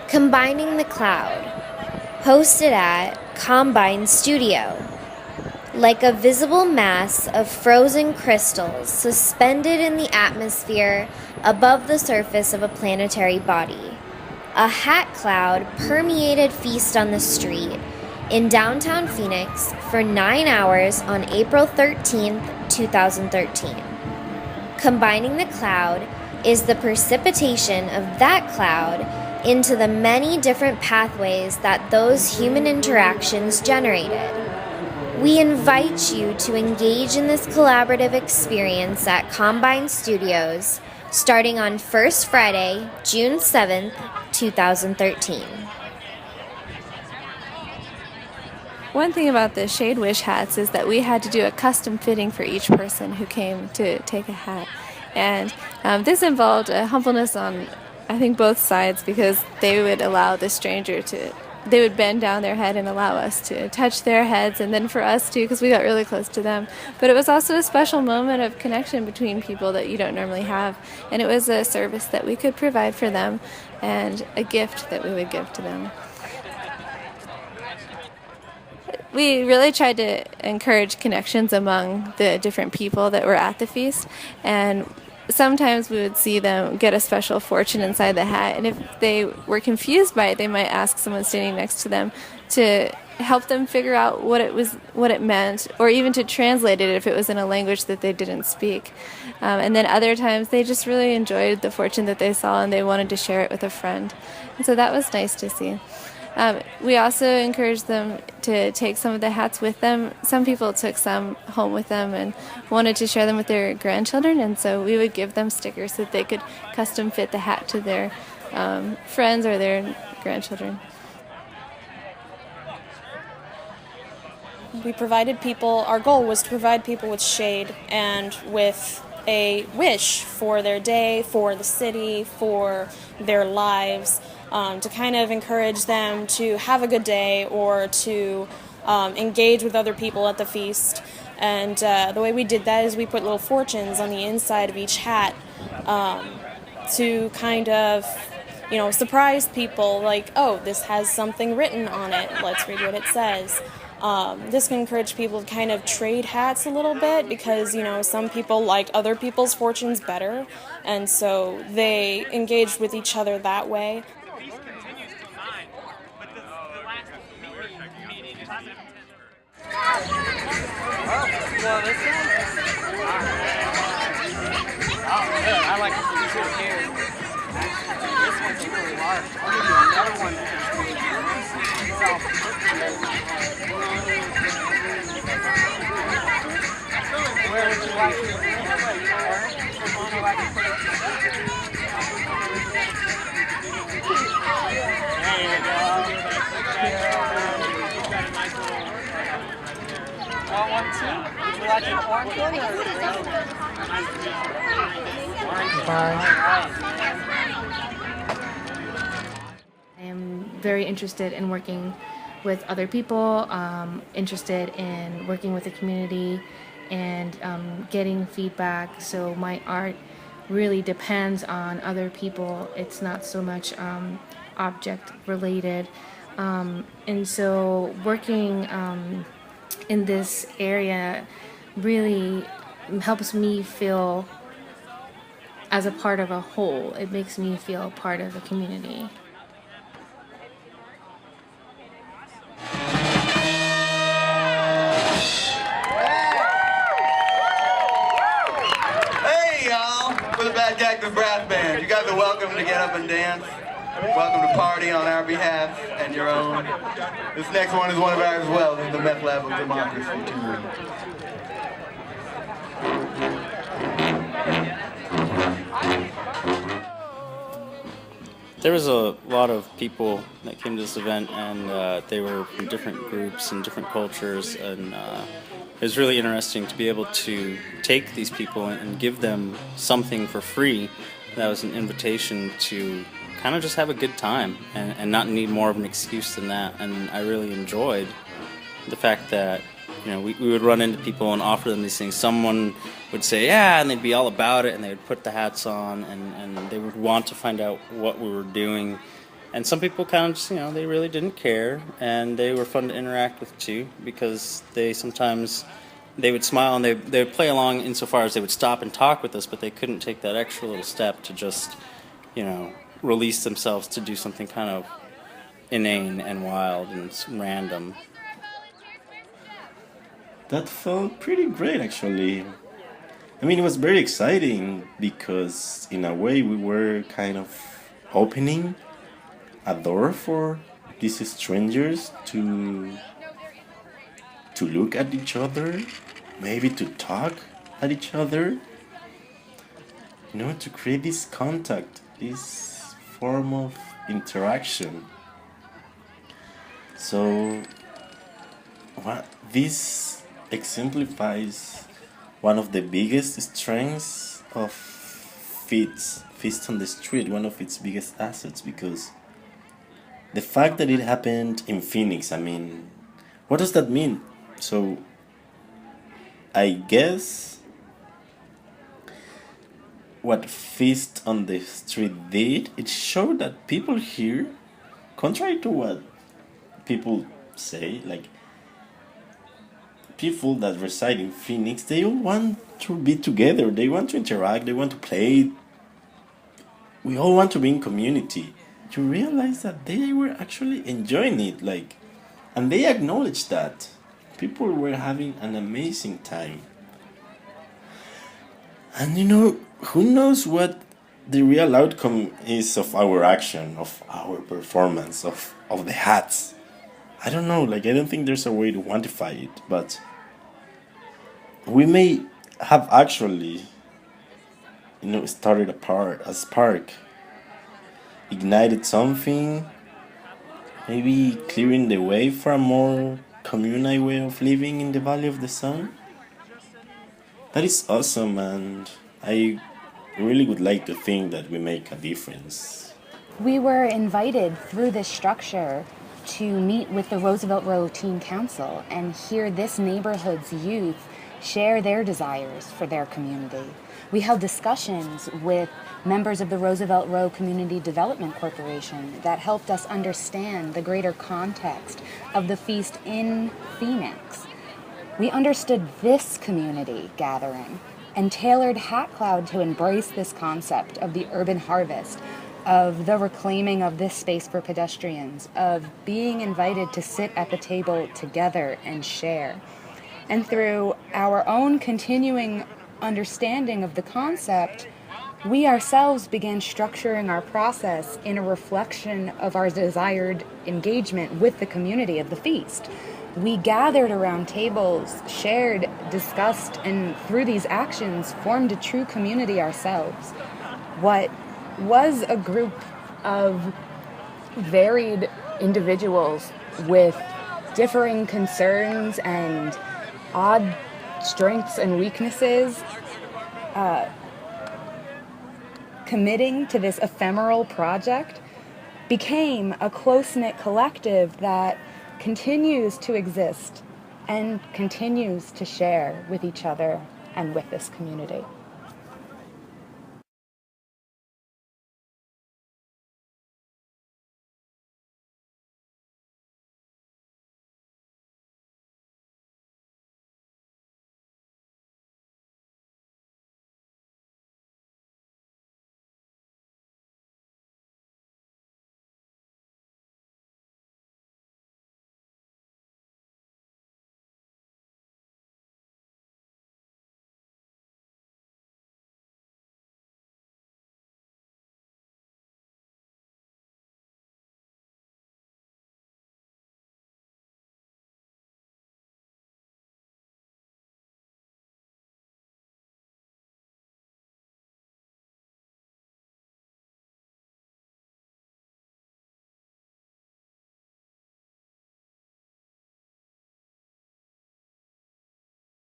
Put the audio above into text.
Combining the Cloud, hosted at Combine Studio. Like a visible mass of frozen crystals suspended in the atmosphere above the surface of a planetary body, a hat cloud permeated Feast on the Street in downtown Phoenix for 9 hours on April 13th, 2013. Combining the cloud is the precipitation of that cloud into the many different pathways that those human interactions generated. We invite you to engage in this collaborative experience at Combine Studios starting on First Friday, June 7th, 2013. One thing about the Shade Wish hats is that we had to do a custom fitting for each person who came to take a hat. And this involved a humbleness on, I think, both sides, because they would allow the stranger they would bend down their head and allow us to touch their heads, and then for us too, because we got really close to them. But it was also a special moment of connection between people that you don't normally have, and it was a service that we could provide for them and a gift that we would give to them. We really tried to encourage connections among the different people that were at the feast, and sometimes we would see them get a special fortune inside the hat, and if they were confused by it, they might ask someone standing next to them to help them figure out what it meant, or even to translate it if it was in a language that they didn't speak. And then other times they just really enjoyed the fortune that they saw, and they wanted to share it with a friend. And so that was nice to see. We also encouraged them to take some of the hats with them. Some people took some home with them and wanted to share them with their grandchildren, and so we would give them stickers so that they could custom fit the hat to their friends or their grandchildren. Our goal was to provide people with shade and with a wish for their day, for the city, for their lives, to kind of encourage them to have a good day or to engage with other people at the feast. And the way we did that is we put little fortunes on the inside of each hat to kind of, surprise people, like, oh, this has something written on it. Let's read what it says. This can encourage people to kind of trade hats a little bit, because, some people like other people's fortunes better, and so they engaged with each other that way. Well, this one? Oh, good. I like this one here. This one's really large. I'll give you another one. Where would you like to put it? There you go. One, two. Would you like an orange one or a green one? Bye. I am very interested in working with other people, interested in working with the community and getting feedback. So my art really depends on other people. It's not so much object related. And so working in this area really helps me feel as a part of a whole. It makes me feel part of a community. Hey y'all, we're the Bad Cactus Brass Band. You guys are welcome to get up and dance. Welcome to party on our behalf and your own. This next one is one of ours as well. This is the Meth Lab of Democracy too. There was a lot of people that came to this event, and they were from different groups and different cultures, and it was really interesting to be able to take these people and give them something for free. That was an invitation to kind of just have a good time and not need more of an excuse than that. And I really enjoyed the fact that we would run into people and offer them these things. Someone would say, yeah, and they'd be all about it, and they would put the hats on, and they would want to find out what we were doing. And some people kind of just, they really didn't care, and they were fun to interact with too, because they would smile and they would play along insofar as they would stop and talk with us, but they couldn't take that extra little step to just, release themselves to do something kind of inane and wild and random. That felt pretty great, actually. I mean, it was very exciting because, in a way, we were kind of opening a door for these strangers to look at each other, maybe to talk at each other, to create this contact, this form of interaction. So, this exemplifies one of the biggest strengths of Feast on the Street, one of its biggest assets, because the fact that it happened in Phoenix, I mean, what does that mean? So, I guess what Feast on the Street did, it showed that people here, contrary to what people say, like, people that reside in Phoenix, they all want to be together, they want to interact, they want to play. We all want to be in community. You realize that they were actually enjoying it, and they acknowledged that. People were having an amazing time. And who knows what the real outcome is of our action, of our performance, of the hats. I don't know, I don't think there's a way to quantify it, but we may have actually, started a spark, ignited something, maybe clearing the way for a more communal way of living in the Valley of the Sun. That is awesome, and I really would like to think that we make a difference. We were invited through this structure to meet with the Roosevelt Row Teen Council and hear this neighborhood's youth share their desires for their community. We held discussions with members of the Roosevelt Row Community Development Corporation that helped us understand the greater context of the feast in Phoenix. We understood this community gathering and tailored Hat Cloud to embrace this concept of the urban harvest, of the reclaiming of this space for pedestrians, of being invited to sit at the table together and share. And through our own continuing understanding of the concept, we ourselves began structuring our process in a reflection of our desired engagement with the community of the feast. We gathered around tables, shared, discussed, and through these actions formed a true community ourselves. What was a group of varied individuals with differing concerns and odd strengths and weaknesses, committing to this ephemeral project, became a close-knit collective that continues to exist and continues to share with each other and with this community.